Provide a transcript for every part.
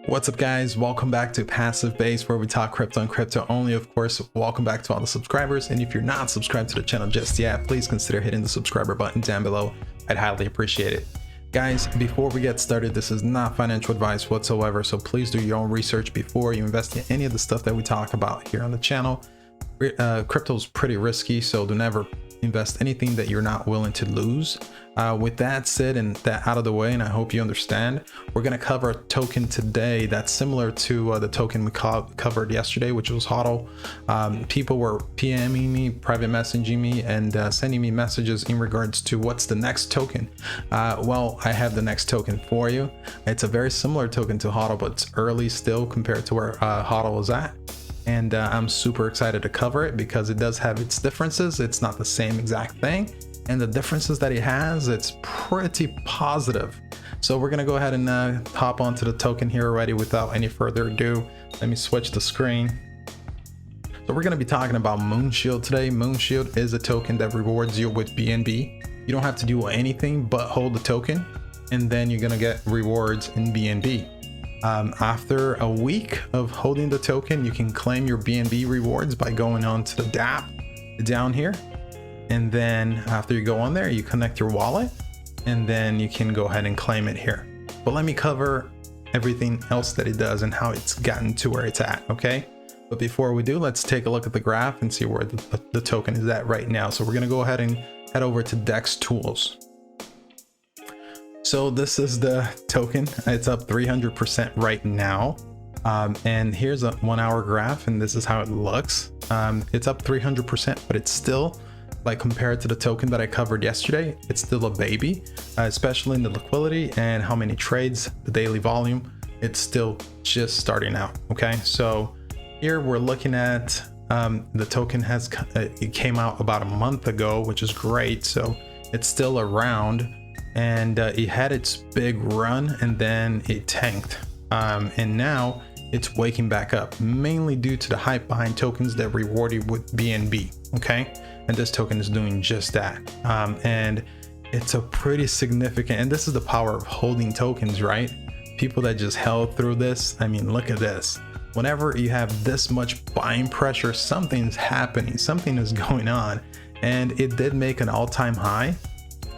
What's up guys, welcome back to Passive Base, where we talk crypto and crypto only. Of course, welcome back to all the subscribers, and if you're not subscribed to the channel just yet, please consider hitting the subscriber button down below. I'd highly appreciate it. Guys, before we get started, this is not financial advice whatsoever, so please do your own research before you invest in any of the stuff that we talk about here on the channel. Crypto is pretty risky, so do never invest anything that you're not willing to lose. With that said and that out of the way, and I hope you understand, we're going to cover a token today that's similar to the token we covered yesterday, which was HODL. People were PMing me, private messaging me, and sending me messages in regards to what's the next token. Well, I have the next token for you. It's a very similar token to HODL, but it's early still compared to where HODL is at. And I'm super excited to cover it because it does have its differences. It's not the same exact thing, and the differences that it has, it's pretty positive. So we're gonna go ahead and hop onto the token here already without any further ado. Let me switch the screen. So we're gonna be talking about Moonshield today. Moonshield is a token that rewards you with BNB. You don't have to do anything but hold the token, and then you're gonna get rewards in BNB. After a week of holding the token, you can claim your BNB rewards by going on to the dApp down here. And then after you go on there, you connect your wallet, and then you can go ahead and claim it here. But let me cover everything else that it does and how it's gotten to where it's at, okay? But before we do, let's take a look at the graph and see where the token is at right now. So we're gonna go ahead and head over to DEX Tools. So this is the token. It's up 300% right now. And here's a 1 hour graph, and this is how it looks. It's up 300%, but it's still, like, compared to the token that I covered yesterday, it's still a baby, especially in the liquidity and how many trades, the daily volume. It's still just starting out. Okay, so here we're looking at the token it came out about a month ago, which is great. So it's still around. And it had its big run, and then it tanked, and now it's waking back up, mainly due to the hype behind tokens that reward you with BNB. Okay, and this token is doing just that, and it's a pretty significant, and this is the power of holding tokens, right? People that just held through this, I mean, look at this. Whenever you have this much buying pressure, something's happening, something is going on, and it did make an all-time high.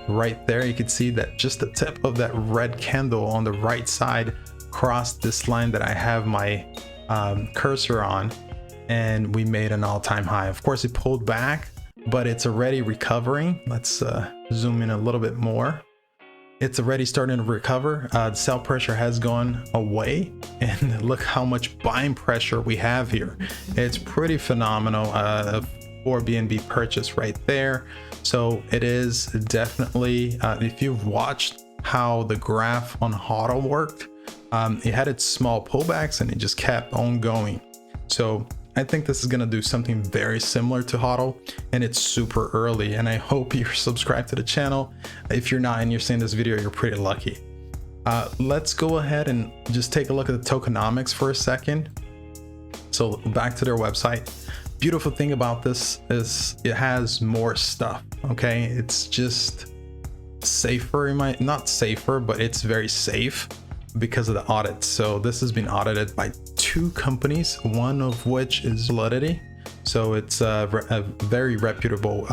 Right there, you can see that just the tip of that red candle on the right side crossed this line that I have my cursor on, and we made an all-time high. Of course, it pulled back, but it's already recovering. Let's zoom in a little bit more. It's already starting to recover. The sell pressure has gone away, and look how much buying pressure we have here. It's pretty phenomenal. For BNB purchase right there. So it is definitely, if you've watched how the graph on HODL worked, it had its small pullbacks and it just kept on going. So I think this is going to do something very similar to HODL, and it's super early, and I hope you're subscribed to the channel. If you're not and you're seeing this video, you're pretty lucky. Let's go ahead and just take a look at the tokenomics for a second. So back to their website. Beautiful thing about this is it has more stuff. Okay, it's just safer, not safer, but it's very safe because of the audits. So this has been audited by 2 companies, one of which is Solidity. So it's a very reputable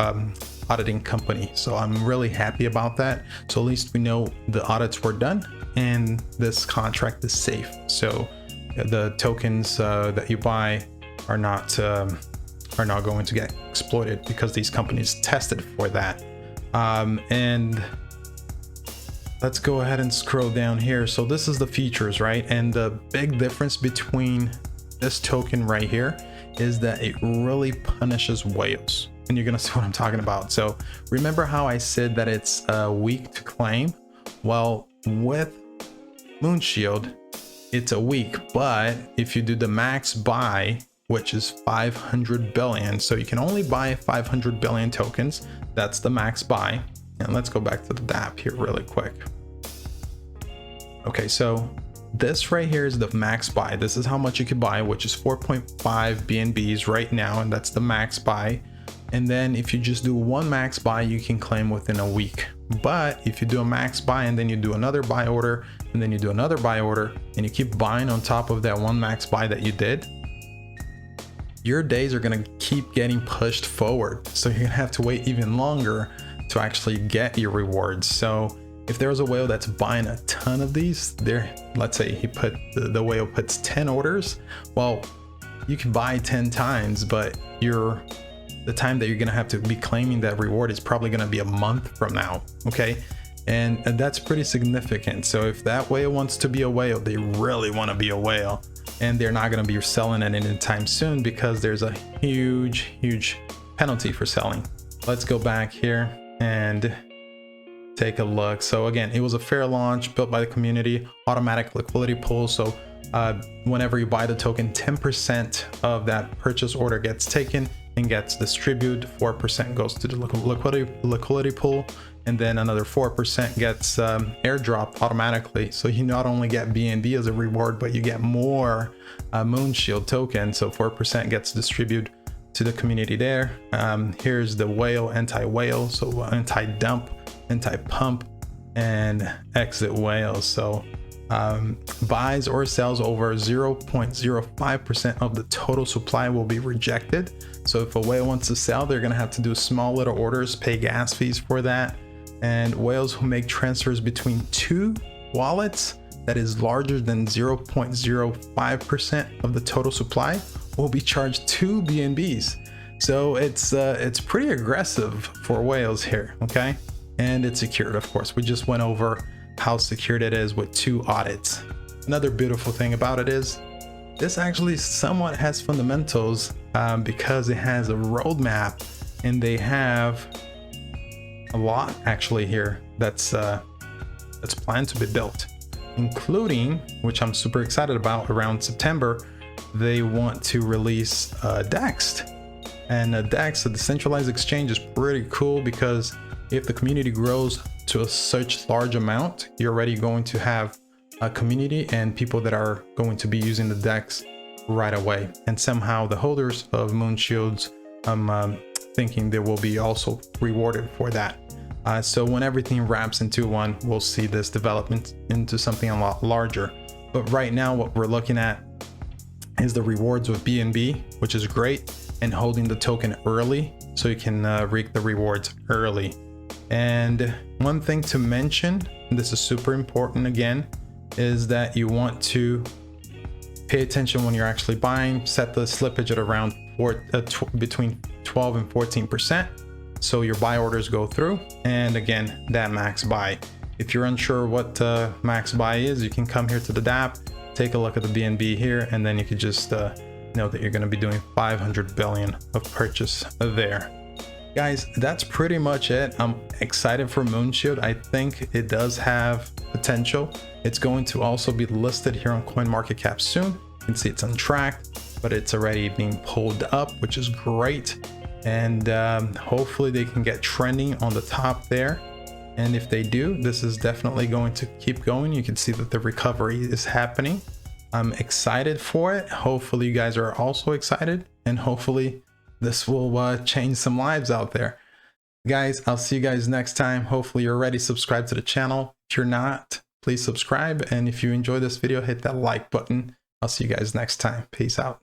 auditing company. So I'm really happy about that. So at least we know the audits were done and this contract is safe. So the tokens that you buy are not going to get exploited because these companies tested for that. And let's go ahead and scroll down here. So this is the features, right? And the big difference between this token right here is that it really punishes whales, and you're gonna see what I'm talking about. So remember how I said that it's a week to claim? Well, with Moonshield, it's a week, but if you do the max buy, which is 500 billion. So you can only buy 500 billion tokens. That's the max buy. And let's go back to the dApp here really quick. Okay, so this right here is the max buy. This is how much you could buy, which is 4.5 BNBs right now, and that's the max buy. And then if you just do one max buy, you can claim within a week. But if you do a max buy and then you do another buy order and then you do another buy order and you keep buying on top of that one max buy that you did, your days are going to keep getting pushed forward. So you're going to have to wait even longer to actually get your rewards. So if there's a whale that's buying a ton of these, there, let's say he put the whale puts 10 orders, well, you can buy 10 times, but the time that you're going to have to be claiming that reward is probably going to be a month from now. Okay. And that's pretty significant. So if that whale wants to be a whale, they really want to be a whale, and they're not going to be selling it anytime soon because there's a huge penalty for selling. Let's go back here and take a look. So again, it was a fair launch built by the community, automatic liquidity pool. So whenever you buy the token, 10% of that purchase order gets taken and gets distributed. 4% goes to the liquidity pool, and then another 4% gets airdropped automatically. So you not only get BNB as a reward, but you get more Moonshield token. So 4% gets distributed to the community there. Here's the whale, anti-whale, so anti-dump, anti-pump, and exit whales. So buys or sells over 0.05% of the total supply will be rejected. So if a whale wants to sell, they're going to have to do small little orders, pay gas fees for that. And whales who make transfers between 2 wallets that is larger than 0.05% of the total supply will be charged 2 BNBs. So it's pretty aggressive for whales here. Okay. And it's secured, of course. We just went over how secured it is with 2 audits. Another beautiful thing about it is this actually somewhat has fundamentals because it has a roadmap, and they have a lot actually here that's planned to be built, including, which I'm super excited about, around September, they want to release DEX. And DEX, a decentralized exchange, is pretty cool because if the community grows to such large amount, you're already going to have a community and people that are going to be using the DEX right away. And somehow the holders of Moonshields, I'm thinking they will be also rewarded for that. So when everything wraps into one, we'll see this development into something a lot larger. But right now, what we're looking at is the rewards with BNB, which is great, and holding the token early so you can reap the rewards early. And one thing to mention, and this is super important again, is that you want to pay attention when you're actually buying. Set the slippage at around between 12 and 14%, so your buy orders go through. And again, that max buy, if you're unsure what max buy is, you can come here to the dApp, take a look at the BNB here, and then you could just know that you're going to be doing 500 billion of purchase there. Guys, that's pretty much it. I'm excited for Moonshield. I think it does have potential. It's going to also be listed here on CoinMarketCap soon. You can see it's untracked, but it's already being pulled up, which is great. And hopefully they can get trending on the top there. And if they do, this is definitely going to keep going. You can see that the recovery is happening. I'm excited for it. Hopefully you guys are also excited, and hopefully this will change some lives out there. Guys, I'll see you guys next time. Hopefully you're already subscribed to the channel. If you're not, please subscribe. And if you enjoy this video, hit that like button. I'll see you guys next time. Peace out.